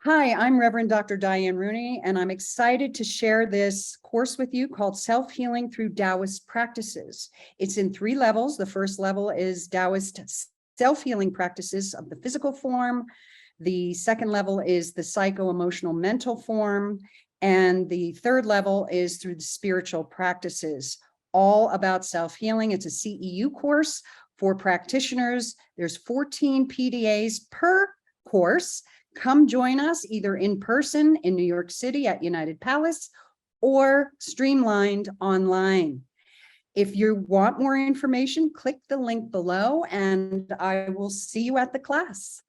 Hi, I'm Reverend Dr. Diane Rooney, and I'm excited to share this course with you called Self-Healing Through Taoist Practices. It's in 3 levels. The first level is Taoist self-healing practices of the physical form. The second level is the psycho-emotional mental form. And the third level is through the spiritual practices, all about self-healing. It's a CEU course for practitioners. There's 14 PDAs per course. Come join us either in person in New York City at United Palace or streamlined online. If you want more information, click the link below and I will see you at the class.